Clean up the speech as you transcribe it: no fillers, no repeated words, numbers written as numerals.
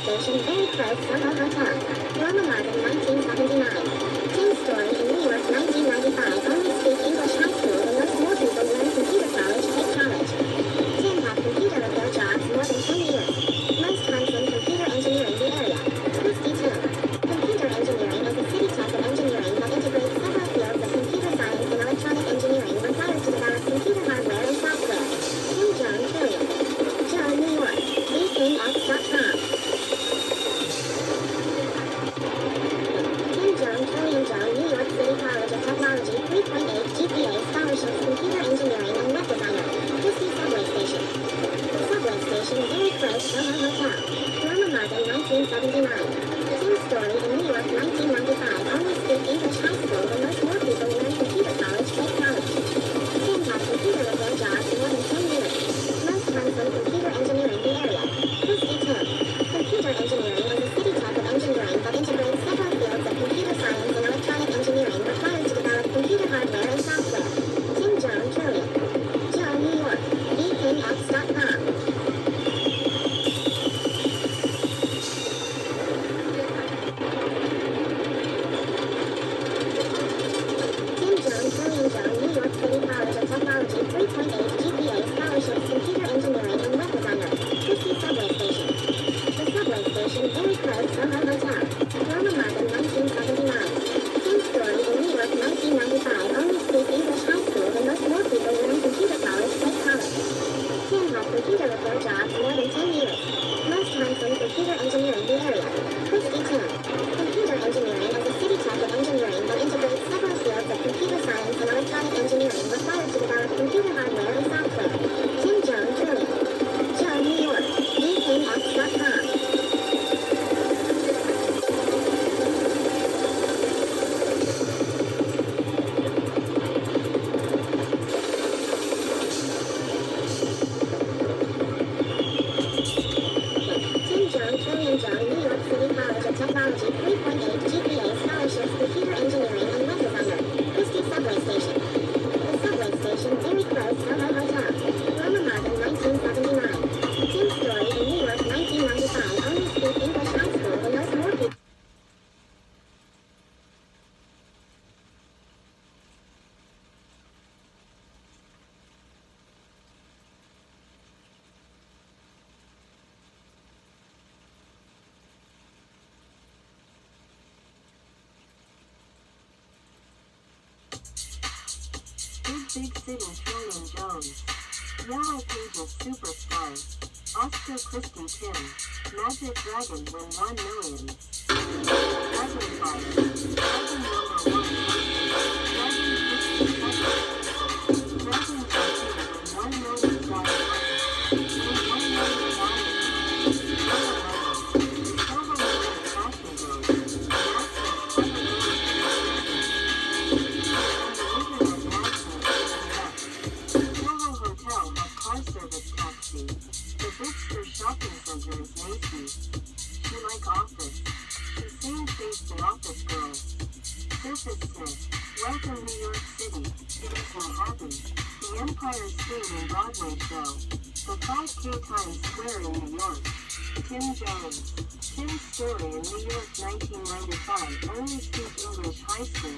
station, very close, Soho Hotel. Norma Marvin, 1979. Tim Story in New York, 1995. Only speak English high school, and most more people learn computer college, take college. Tim have computer repair jobs more than 10 years. Most comes in computer engineering, the area. Chrystie Tim. Computer engineering is a city type of engineering that integrates several fields of computer science and electronic engineering required to develop computer hardware and software. Tim Jone, Trillion. Jone, New York. VKX.com. Tim Jone, Trillion Jone, New York City College of Technology, 3.8 GPA scholarships, computer engineering and web designer. Chrystie subway station. The subway station, very close, Soho Hotel. Norma Marvin, 1979. Tim Story in New York, 1995. Only speak English high school, and most more people learn computer college, take college. Tim has computer repair jobs more than 10 years. Most comes from computer engineering, the area. Chrystie Tim. Computer engineering is a city type of engineering that integrates several fields of computer science and electronic engineering required to develop computer hardware and software. Tim Jone, Trillion. Jone, New York. VKX.com. Tim Jone, Trillion Jone, New York City College of Technology, 3.8 GPA scholarships, computer engineering and web designer. Chrystie subway station. The subway station, very close, Soho Hotel. Norma Marvin, 1979. Tim Story in New York, 1995. Only speak English high school, and most more people learn computer college, take college. Tim has computer repair jobs more than 10 years. Most comes from computer engineering, the area. Chrystie Tim. Computer engineering is a city type of engineering that integrates several fields of computer science and electronic engineering required to develop computer hardware and software. Tim Jone, Trillion. Jone, New York. VKX.com. Tim Jone, Trillion Jone, New York City College of Technology, 3.8 GPA scholarships, computer engineering and web designer. Chrystie subway station. The subway station, very close, Soho Hotel. Norma Marvin, 1979. Tim Story in New York, 1995. Only speak English high school, and most more people. Big City Trillion Jones. Yellow Pages Superstars. Oscar Chrystie Tim. Magic Dragon win 1 million. Dragonfire. Dragon number 1. Dragon Chrystie Dragon Tattoo win $1 million. Win $1 million. Yellow Legend. Silver Legend Fashion Group. Massive car service taxi. The Bigster shopping center is Macy's. She like office. She same face the office girls. Surface Smith. Welcome New York City. It is Manhattan. The Empire State and Broadway show. The 5K Times Square in New York. Tim Jones. Tim Story in New York 1995. Only speak English high school,